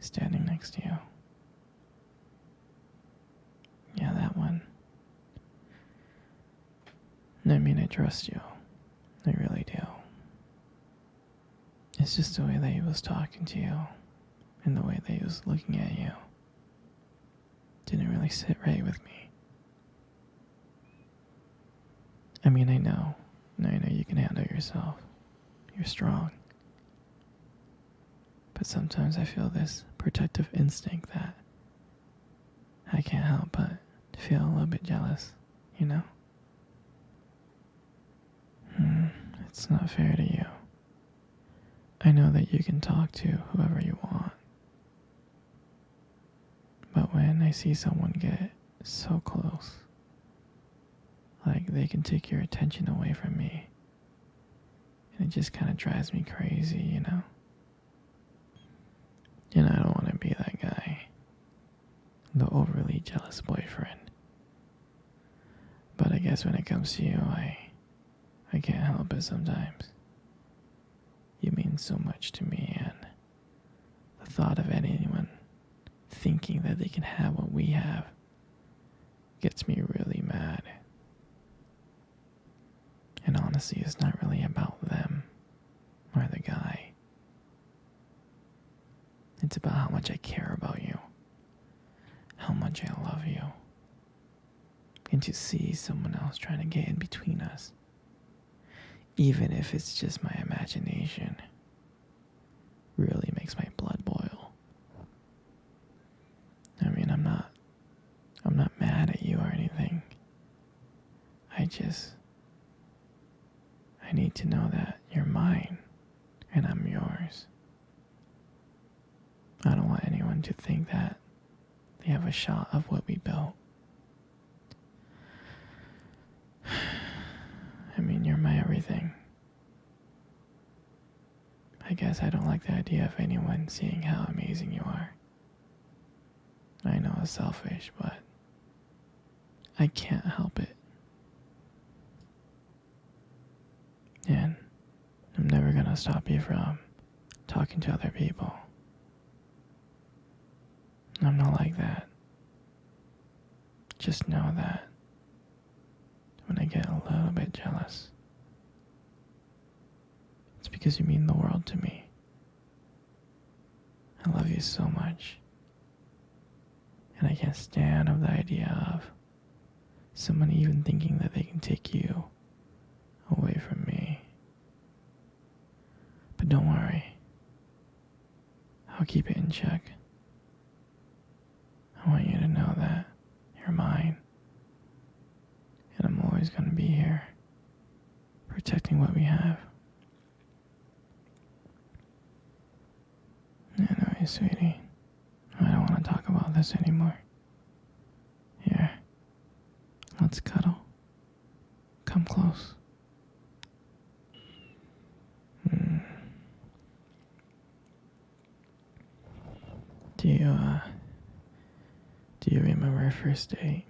standing next to you. Yeah, that one. I mean, I trust you. I really do. It's just the way that he was talking to you and the way that he was looking at you didn't really sit right with me. I mean, I know you can handle yourself. You're strong. But sometimes I feel this protective instinct that I can't help but feel a little bit jealous, you know? It's not fair to you. I know that you can talk to whoever you want. But when I see someone get so close, like they can take your attention away from me, and it just kind of drives me crazy, you know? And I don't want to be that guy, the overly jealous boyfriend. But I guess when it comes to you, I can't help it sometimes. You mean so much to me, and the thought of anyone thinking that they can have what we have gets me really mad. And honestly, it's not really about them or the guy. It's about how much I care about you, how much I love you. And to see someone else trying to get in between us, even if it's just my imagination, really makes my blood boil. I mean, I'm not mad at you or anything. I need to know that you're mine and I'm yours. I don't want anyone to think that they have a shot of what we built. I mean, you're my everything. I guess I don't like the idea of anyone seeing how amazing you are. I know it's selfish, but I can't help it. And I'm never gonna stop you from talking to other people. I'm not like that. Just know that when I get a little bit jealous, it's because you mean the world to me. I love you so much. And I can't stand of the idea of someone even thinking that they can take you away from me. But don't worry. I'll keep it in check. I want you to know that you're mine. And I'm always going to be here, protecting what we have. Anyway, sweetie, I don't want to talk about this anymore. Here, let's cuddle. Come close. Do you remember our first date?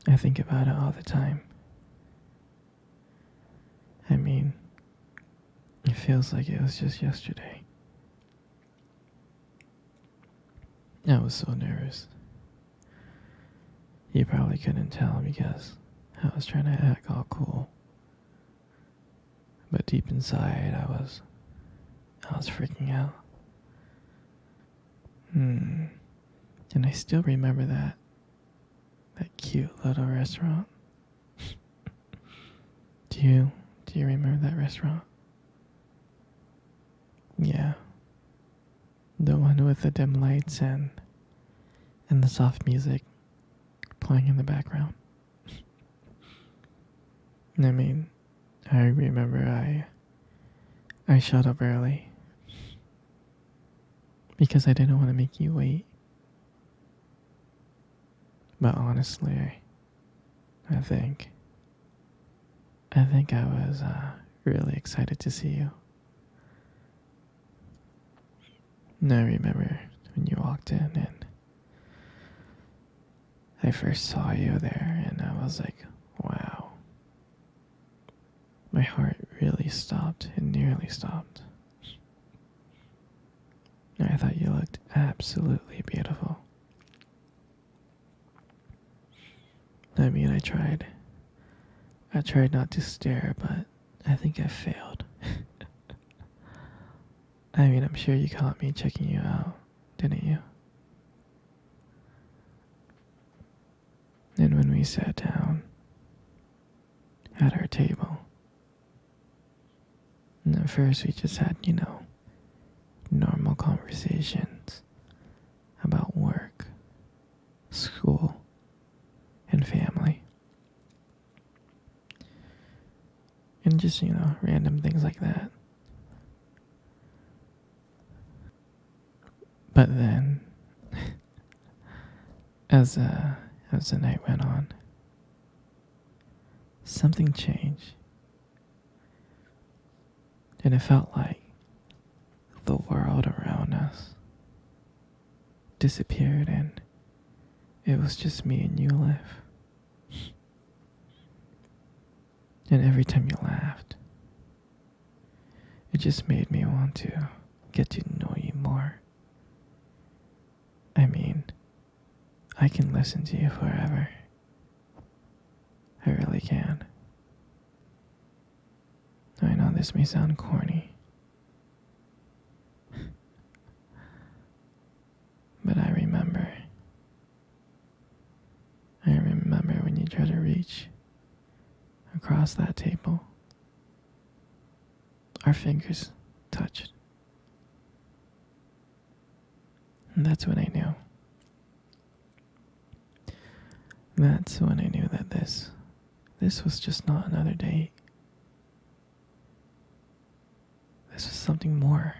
I think about it all the time. I mean, it feels like it was just yesterday. I was so nervous. You probably couldn't tell because I was trying to act all cool. But deep inside, I was freaking out. And I still remember that cute little restaurant. Do you remember that restaurant? Yeah. The one with the dim lights and the soft music playing in the background. I mean, I remember I showed up early because I didn't want to make you wait. But honestly, I think I was really excited to see you. And I remember when you walked in and I first saw you there and I was like, wow. My heart really stopped. It nearly stopped. absolutely beautiful. I mean, I tried not to stare, but I think I failed. I mean, I'm sure you caught me checking you out, didn't you? And when we sat down at our table, and at first we just had, normal conversations about work, school, and family. And just, random things like that. But then, as the night went on, something changed. And it felt like the world around us disappeared and it was just me and you left. And every time you laughed, it just made me want to get to know you more. I mean, I can listen to you forever. I really can. I know this may sound corny, but I remember when you tried to reach across that table. Our fingers touched. And that's when I knew. That's when I knew that this was just not another date. This was something more.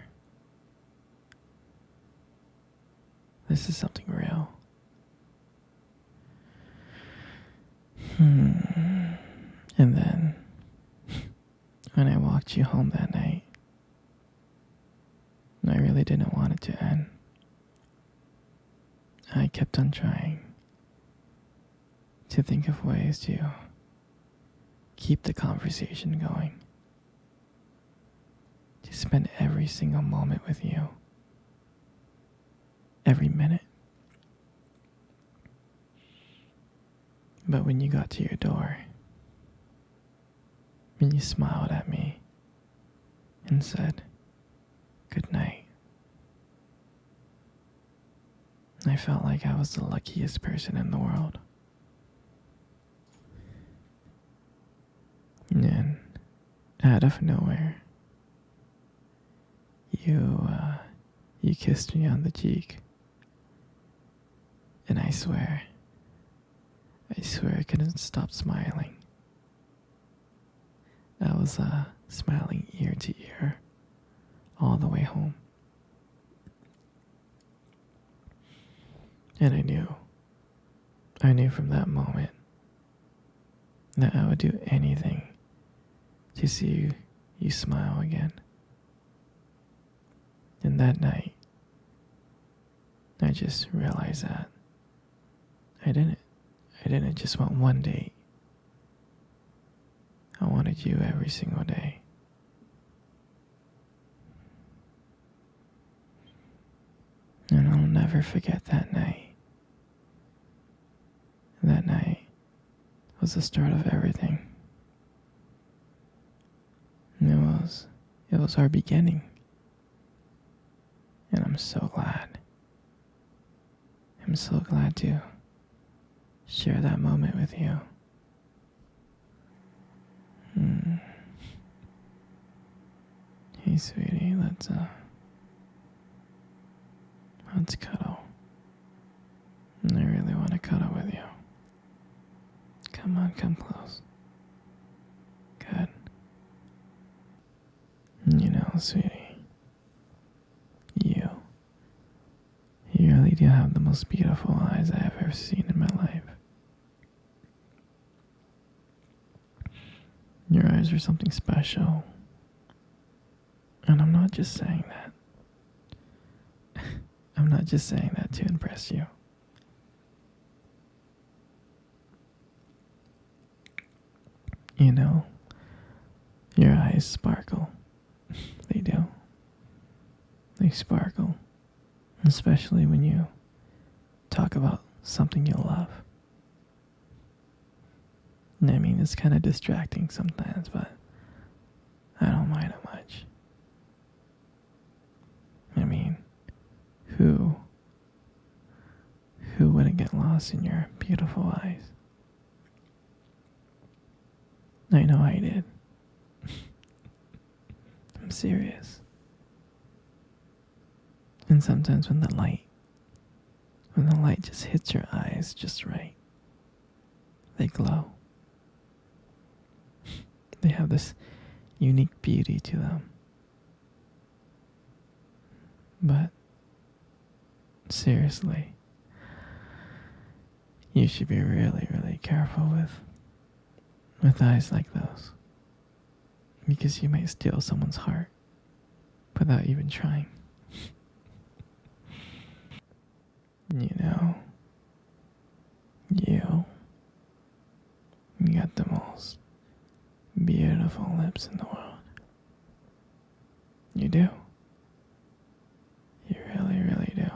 This is something real. And then, when I walked you home that night, I really didn't want it to end. I kept on trying to think of ways to keep the conversation going, to spend every single moment with you, every minute. But when you got to your door, when you smiled at me and said, "Good night," I felt like I was the luckiest person in the world. And then, out of nowhere, you kissed me on the cheek. And I swear I couldn't stop smiling. I was smiling ear to ear all the way home. And I knew from that moment that I would do anything to see you smile again. And that night, I just realized that I didn't just want one date. I wanted you every single day. And I'll never forget that night. That night was the start of everything. And it was our beginning. And I'm so glad. I'm so glad to share that moment with you. Hey, sweetie, let's cuddle. I really want to cuddle with you. Come on, come close. Good. Sweetie, you really do have the most beautiful eyes I have ever seen in my life. Your eyes are something special. And I'm not just saying that. I'm not just saying that to impress you. Your eyes sparkle. They do. They sparkle. especially when you talk about something you love. And I mean, it's kind of distracting sometimes, but I don't mind it much. I mean, who wouldn't get lost in your beautiful eyes? I know I did. I'm serious. And sometimes when the light just hits your eyes just right, they glow. They have this unique beauty to them. But seriously, you should be really, really careful with eyes like those. Because you might steal someone's heart without even trying. You know, you got the most beautiful lips in the world. You do. You really, really do.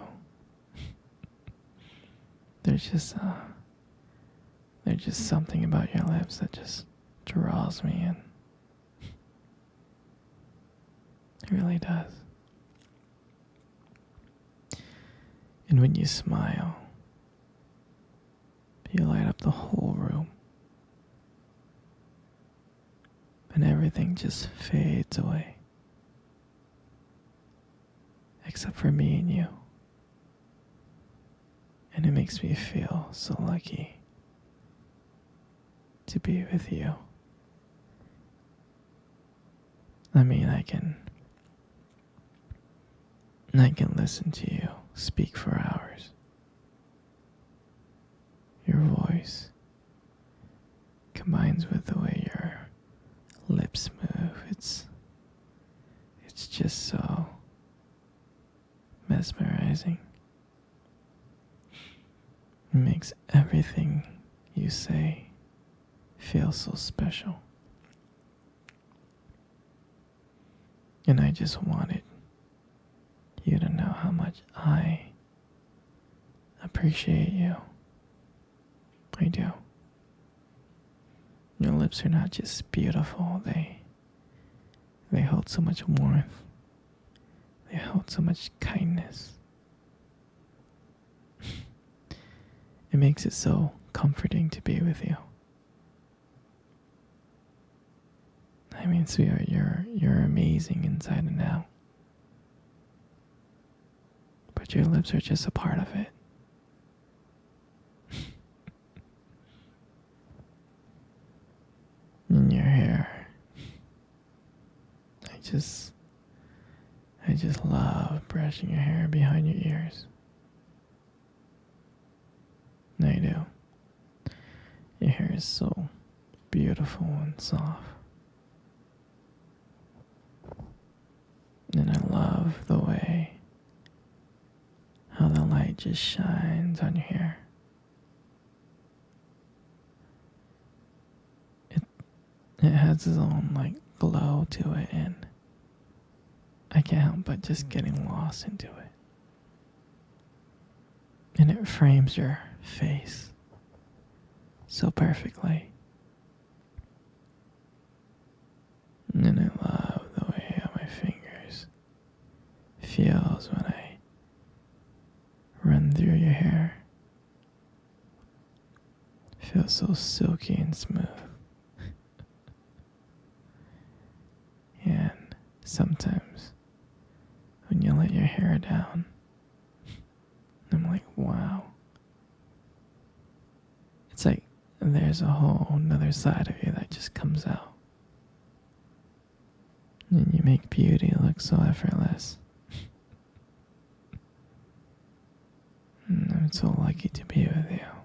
There's just something about your lips that just draws me in. It really does. And when you smile, you light up the whole room. And everything just fades away. Except for me and you. And it makes me feel so lucky to be with you. I mean, I can listen to you speak for hours. Your voice combines with the way your lips move. It's just so mesmerizing. It makes everything you say feel so special. And I just wanted you to know how much I appreciate you. I do. Your lips are not just beautiful, they hold so much warmth. They hold so much kindness. It makes it so comforting to be with you. I mean, sweetheart, you're amazing inside and out. But your lips are just a part of it. And your hair. I just love brushing your hair behind your ears. I do. Your hair is so beautiful and soft. And I love the way how the light just shines on your hair. It has its own glow to it, and I can't help but just getting lost into it. And it frames your face so perfectly. And I love the way how my fingers feels when I run through your hair. It feels so silky and smooth. And sometimes when you let your hair down, I'm like, wow. It's like there's a whole another side of you that just comes out. And you make beauty look so effortless. And I'm so lucky to be with you.